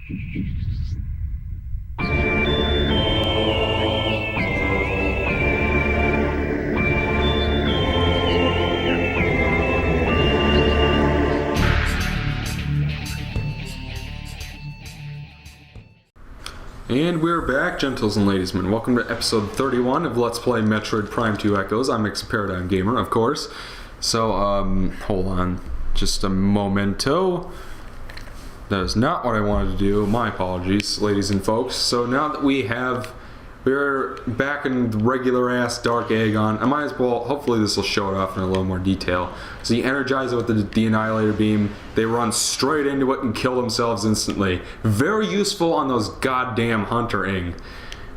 And we're back, gentles and ladiesmen. Welcome to episode 31 of Let's Play Metroid Prime 2 Echoes. I'm ExoParadigmGamer, of course. So, hold on just a momento. That is not what I wanted to do. My apologies, ladies and folks. So now that we're back in the regular-ass Dark Agon, I might as well, hopefully this will show it off in a little more detail. So you energize it with the Annihilator Beam, they run straight into it and kill themselves instantly. Very useful on those goddamn Hunter-ing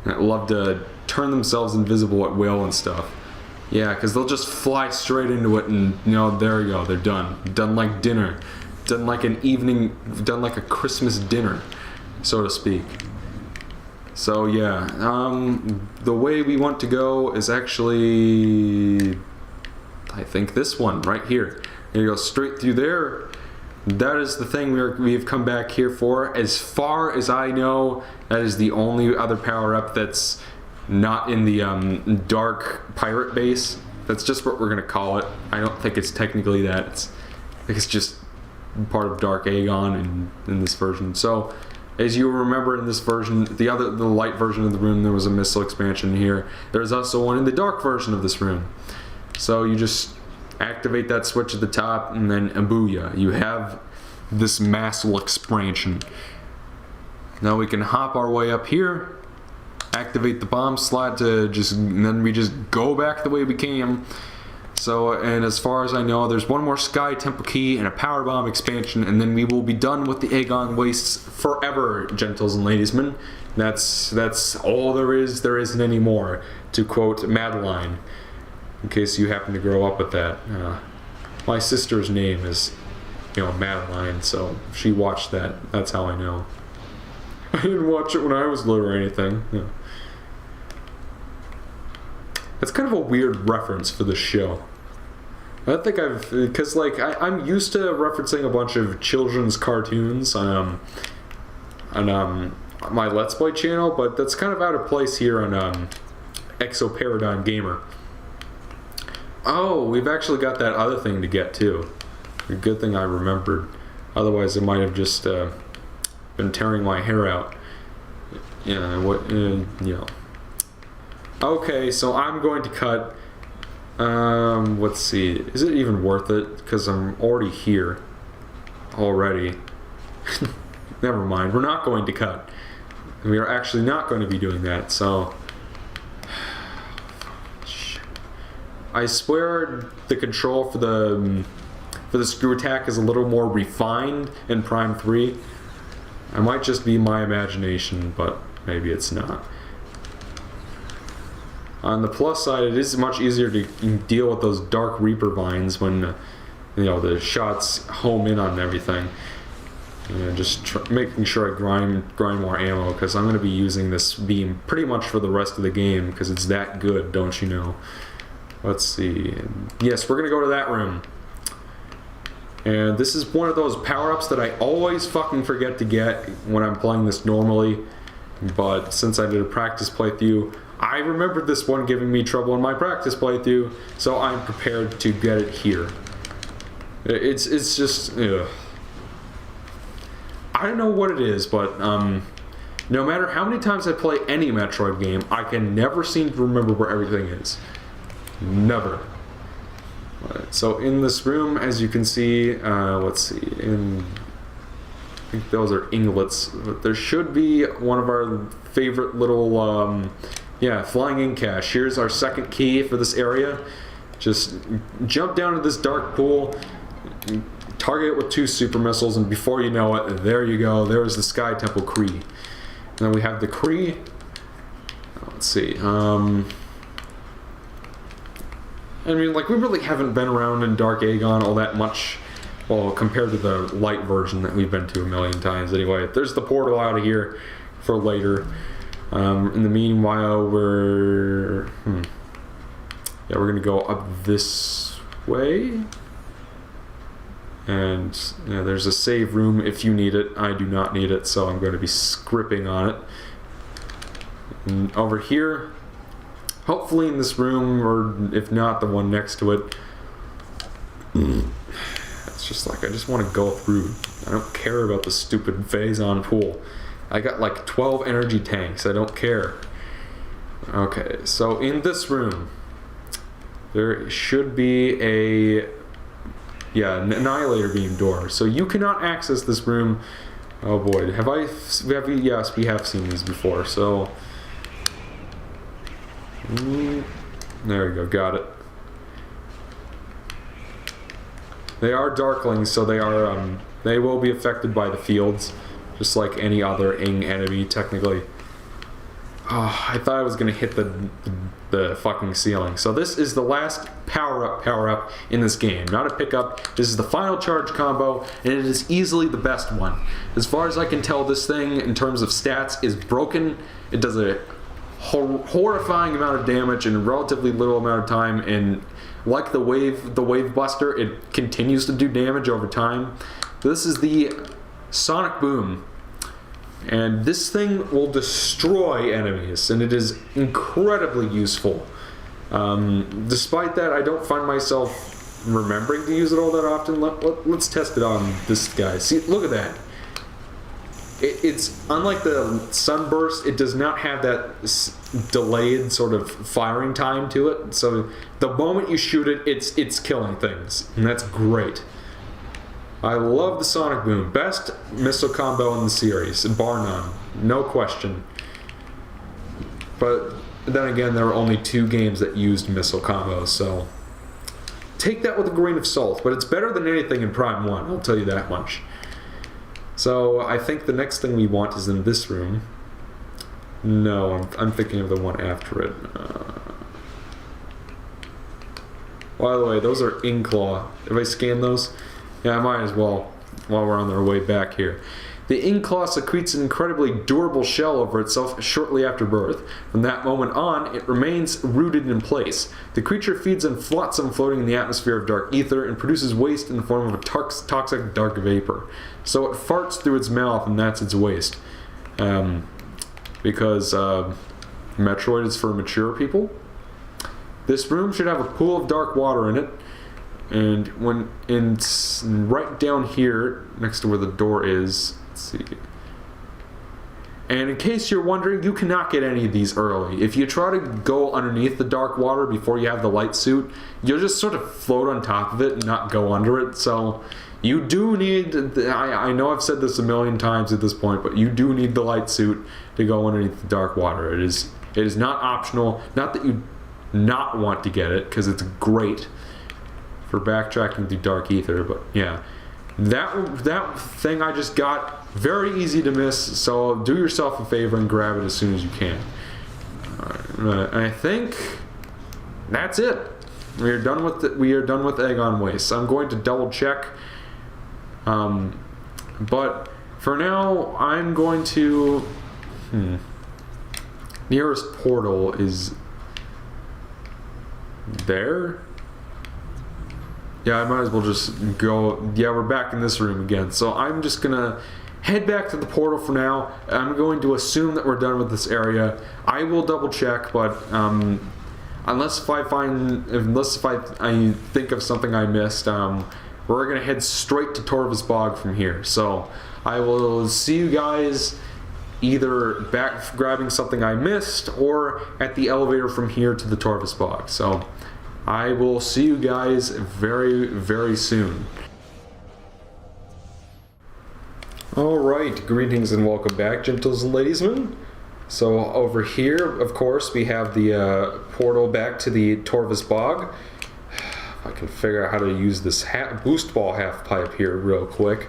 that love to turn themselves invisible at will and stuff. Yeah, because they'll just fly straight into it and, you know, there you go, they're done. Done like dinner. Done like an evening, done like a Christmas dinner, so to speak. So yeah, the way we want to go is actually, I think this one right here. You go straight through there. That is the thing we've come back here for. As far as I know, that is the only other power-up that's not in the Dark Pirate Base. That's just what we're gonna call it. I don't think it's technically that. I think it's just part of Dark Agon in this version. So, as you remember in this version, the light version of the room, there was a missile expansion here. There's also one in the dark version of this room. So you just activate that switch at the top, and then booyah, you have this massive expansion. Now we can hop our way up here, activate the bomb slot and then we just go back the way we came. So, and as far as I know, there's one more Sky Temple Key and a Power Bomb expansion, and then we will be done with the Agon Wastes forever, gentles and ladiesmen. That's all there is. There isn't any more, to quote Madeline, in case you happen to grow up with that. My sister's name is, you know, Madeline, so she watched that. That's how I know. I didn't watch it when I was little or anything. Yeah. That's kind of a weird reference for this show. I think because like I'm used to referencing a bunch of children's cartoons on my Let's Play channel, but that's kind of out of place here on ExoParadigmGamer. Oh, we've actually got that other thing to get too. A good thing I remembered. Otherwise, I might have just been tearing my hair out. Yeah, you know. Okay, so I'm going to cut. Let's see. Is it even worth it? Because I'm already here. Already. Never mind. We're not going to cut. We are actually not going to be doing that. So, I swear the control for the screw attack is a little more refined in Prime 3. It might just be my imagination, but maybe it's not. On the plus side, it is much easier to deal with those Dark Reaper vines when, you know, the shots home in on everything. Just making sure I grind more ammo, because I'm going to be using this beam pretty much for the rest of the game, because it's that good, don't you know? Let's see. Yes, we're going to go to that room. And this is one of those power-ups that I always fucking forget to get when I'm playing this normally. But since I did a practice playthrough, I remembered this one giving me trouble in my practice playthrough, so I'm prepared to get it here. It's just, ugh. I don't know what it is, but no matter how many times I play any Metroid game, I can never seem to remember where everything is. Never. Right, so in this room, as you can see, let's see, I think those are inglets, but there should be one of our favorite little, yeah, flying ink cache. Here's our second key for this area. Just jump down to this dark pool, target it with 2 super missiles, and before you know it, there you go, there's the Sky Temple Key. And then we have the Kree. Let's see, I mean, like, we really haven't been around in Dark Agon all that much, well, compared to the light version that we've been to a million times anyway. There's the portal out of here for later. In the meanwhile, we're gonna go up this way. And there's a save room if you need it. I do not need it, so I'm going to be scripting on it. And over here, hopefully in this room, or if not, the one next to it. It's just like, I just want to go through. I don't care about the stupid Phazon pool. I got like 12 energy tanks. I don't care. Okay, so in this room, there should be an Annihilator Beam door. So you cannot access this room. Oh boy, yes, we have seen these before. So there we go, got it. They are Darklings, so they will be affected by the fields, just like any other enemy, technically. Oh, I thought I was gonna hit the fucking ceiling. So this is the last power-up in this game. Not a pickup. This is the final charge combo, and it is easily the best one. As far as I can tell, this thing, in terms of stats, is broken. It does a horrifying amount of damage in a relatively little amount of time, and like the wave buster, it continues to do damage over time. This is the Sonic Boom, and this thing will destroy enemies, and it is incredibly useful. Despite that, I don't find myself remembering to use it all that often. Let's test it on this guy. See, look at that. It's unlike the Sunburst, it does not have that delayed sort of firing time to it. So the moment you shoot it, it's killing things, and that's great. I love the Sonic Boom. Best missile combo in the series, bar none. No question. But then again, there were only 2 games that used missile combos, so take that with a grain of salt. But it's better than anything in Prime 1, I'll tell you that much. So I think the next thing we want is in this room. No, I'm thinking of the one after it. By the way, those are Inkclaw. Have I scanned those? Yeah, I might as well, while we're on our way back here. The Inkclaw secretes an incredibly durable shell over itself shortly after birth. From that moment on, it remains rooted in place. The creature feeds on flotsam floating in the atmosphere of dark ether and produces waste in the form of a toxic dark vapor. So it farts through its mouth, and that's its waste. Because Metroid is for mature people. This room should have a pool of dark water in it. And it's right down here, next to where the door is. Let's see. And in case you're wondering, you cannot get any of these early. If you try to go underneath the dark water before you have the light suit, you'll just sort of float on top of it and not go under it. So you do need, I know I've said this a million times at this point, but you do need the light suit to go underneath the dark water. It is not optional. Not that you not want to get it, because it's great for backtracking through dark ether, but yeah. That thing I just got, very easy to miss, so do yourself a favor and grab it as soon as you can. I think that's it. We are done with Agon Waste. I'm going to double check, but for now I'm going to nearest portal is there. Yeah, I might as well just go. Yeah, we're back in this room again. So I'm just gonna head back to the portal for now. I'm going to assume that we're done with this area. I will double check, but unless I think of something I missed, we're gonna head straight to Torvus Bog from here. So I will see you guys either back grabbing something I missed or at the elevator from here to the Torvus Bog. So I will see you guys very, very soon. Alright, greetings and welcome back, gentles and ladiesmen. So over here, of course, we have the portal back to the Torvus Bog. If I can figure out how to use this boost ball half pipe here real quick.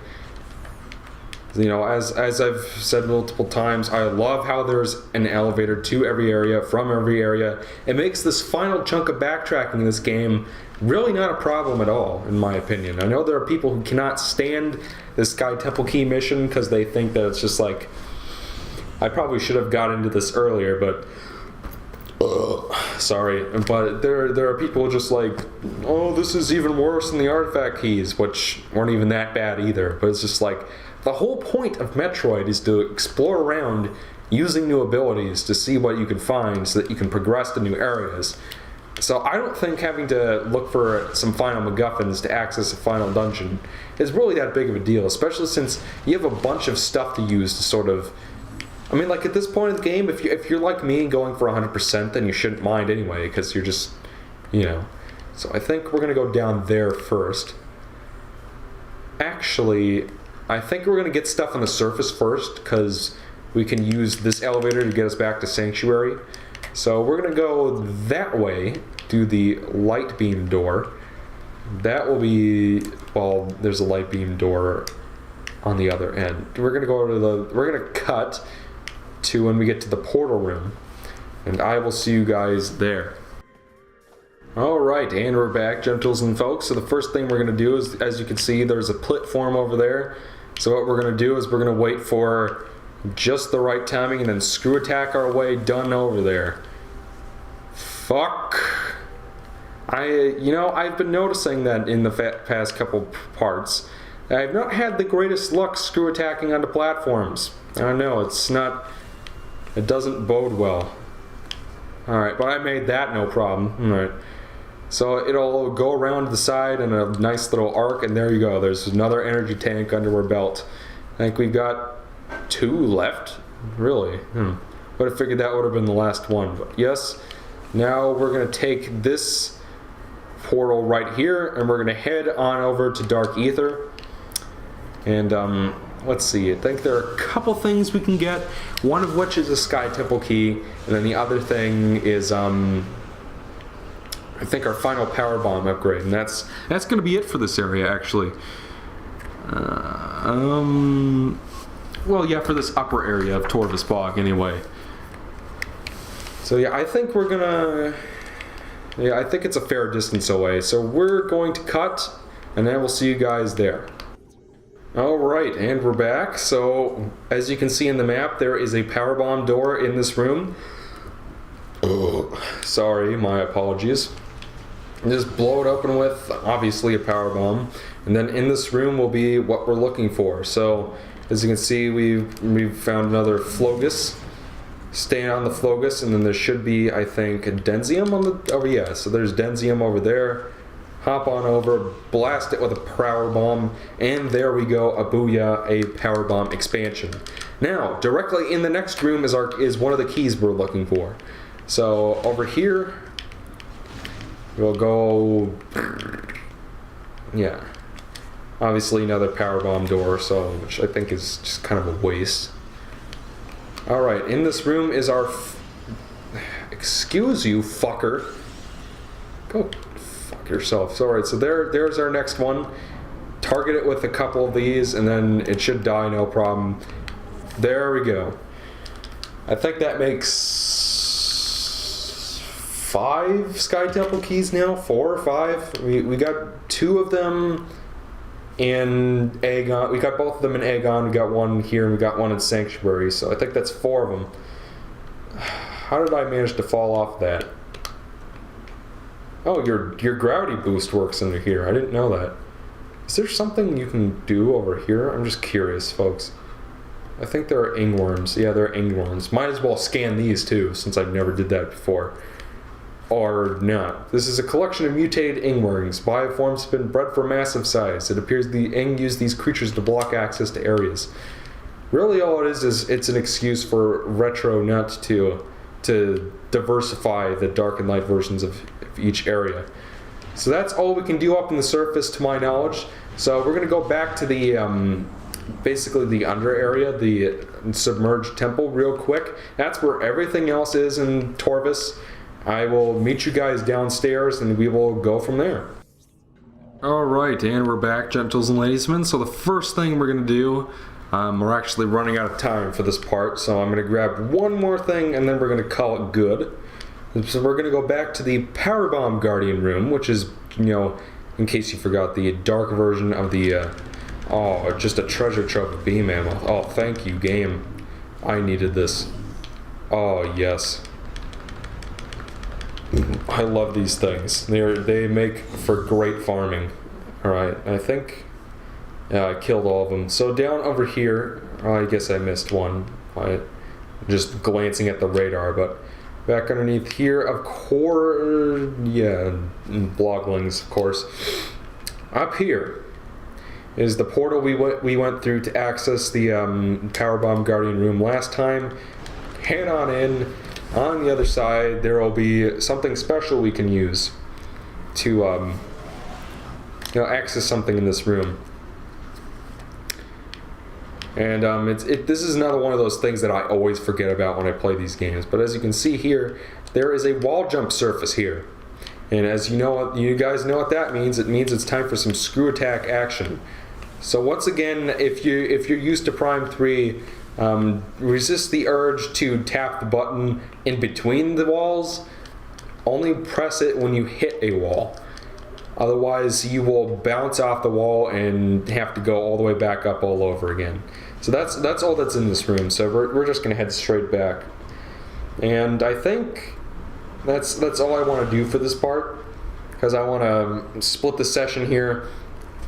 You know, as I've said multiple times, I love how there's an elevator to every area, from every area. It makes this final chunk of backtracking in this game really not a problem at all, in my opinion. I know there are people who cannot stand this Sky Temple Key mission because they think that it's just like, I probably should have got into this earlier, but Sorry, but there are people just like, oh, this is even worse than the artifact keys, which weren't even that bad either. But it's just like, the whole point of Metroid is to explore around using new abilities to see what you can find so that you can progress to new areas. So I don't think having to look for some final MacGuffins to access a final dungeon is really that big of a deal, especially since you have a bunch of stuff to use to sort of... I mean, like, at this point in the game, if you're like me and going for 100%, then you shouldn't mind anyway, because you're just, you know. So I think we're going to go down there first. Actually, I think we're going to get stuff on the surface first, because we can use this elevator to get us back to Sanctuary. So we're going to go that way, do the light beam door. That will be, well, there's a light beam door on the other end. We're going to go to the, we're going to cut to when we get to the portal room, and I will see you guys there. Alright, and we're back, gentles and folks. So the first thing we're going to do is, as you can see, there's a platform over there. So what we're going to do is we're going to wait for just the right timing and then screw attack our way done over there. Fuck. You know, I've been noticing that in the past couple parts. I've not had the greatest luck screw attacking onto platforms. I don't know, it's not... It doesn't bode well. Alright, but I made that no problem. Alright. So it'll go around the side in a nice little arc, and there you go. There's another energy tank under our belt. I think we've got 2 left. Really? Would have figured that would have been the last one. But yes, now we're going to take this portal right here, and we're going to head on over to Dark Ether. And, let's see, I think there are a couple things we can get, one of which is a Sky Temple Key, and then the other thing is, I think our final power bomb upgrade, and that's going to be it for this area, actually. Well, yeah, for this upper area of Torvus Bog, anyway. So yeah, I think we're gonna... Yeah, I think it's a fair distance away, so we're going to cut, and then we'll see you guys there. Alright, and we're back. So, as you can see in the map, there is a power bomb door in this room. Sorry, my apologies. Just blow it open with, obviously, a power bomb. And then in this room will be what we're looking for. So, as you can see, we've found another Flogus. Stay on the Flogus, and then there should be, I think, a Denzium on the... Oh, yeah, so there's Denzium over there. Hop on over, blast it with a power bomb, and there we go, a booyah, a power bomb expansion. Now, directly in the next room is one of the keys we're looking for. So over here, we'll go, yeah, obviously another power bomb door, so which I think is just kind of a waste. All right, in this room is our, excuse you, fucker. Go. Yourself. So, alright, so there's our next one. Target it with a couple of these, and then it should die no problem. There we go. I think that makes 5 Sky Temple Keys now? 4 or 5? We got 2 of them in Agon. We got both of them in Agon. We got one here, and we got one in Sanctuary. So I think that's 4 of them. How did I manage to fall off that? Oh, your gravity boost works under here. I didn't know that. Is there something you can do over here? I'm just curious, folks. I think there are ingworms. Yeah, there are ingworms. Might as well scan these too, since I never did that before. Or not. This is a collection of mutated ingworms. Bioforms have been bred for massive size. It appears the ing use these creatures to block access to areas. Really, all it is it's an excuse for Retro not to diversify the dark and light versions of each area. So that's all we can do up in the surface, to my knowledge. So we're going to go back to the basically the under area, the submerged temple, real quick. That's where everything else is in Torvus. I will meet you guys downstairs, and we will go from there. Alright, and we're back, gentles and ladiesmen. So the first thing we're going to do, we're actually running out of time for this part, so I'm going to grab one more thing, and then we're going to call it good. So we're going to go back to the Power Bomb Guardian room, which is, you know, in case you forgot, the dark version of the, oh, just a treasure trove of beam ammo. Oh, thank you, game. I needed this. Oh, yes. I love these things. They make for great farming. Alright, I think I killed all of them. So down over here, I guess I missed one. Just glancing at the radar, but back underneath here, of course, yeah, bloglings, of course. Up here is the portal we went through to access the Powerbomb Guardian room last time. Head on in. On the other side, there will be something special we can use to access something in this room. And this is another one of those things that I always forget about when I play these games. But as you can see here, there is a wall jump surface here. And as you guys know what that means. It means it's time for some screw attack action. So once again, if you're used to Prime 3, resist the urge to tap the button in between the walls. Only press it when you hit a wall. Otherwise, you will bounce off the wall and have to go all the way back up all over again. So that's all that's in this room. So we're just gonna head straight back. And I think that's all I want to do for this part, because I want to split the session here,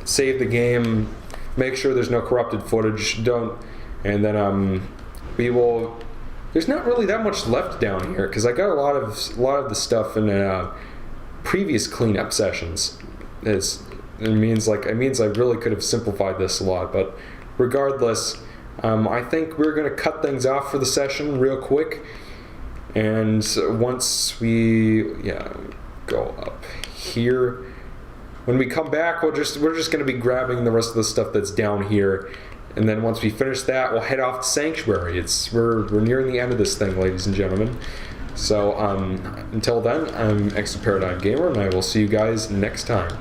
save the game, make sure there's no corrupted footage. And then we will. There's not really that much left down here because I got a lot of the stuff in previous cleanup sessions. It means I really could have simplified this a lot, but regardless, I think we're gonna cut things off for the session real quick. And once we go up here, when we come back, we're just gonna be grabbing the rest of the stuff that's down here. And then once we finish that, we'll head off to Sanctuary. We're nearing the end of this thing, ladies and gentlemen. So until then, I'm ExoParadigmGamer, and I will see you guys next time.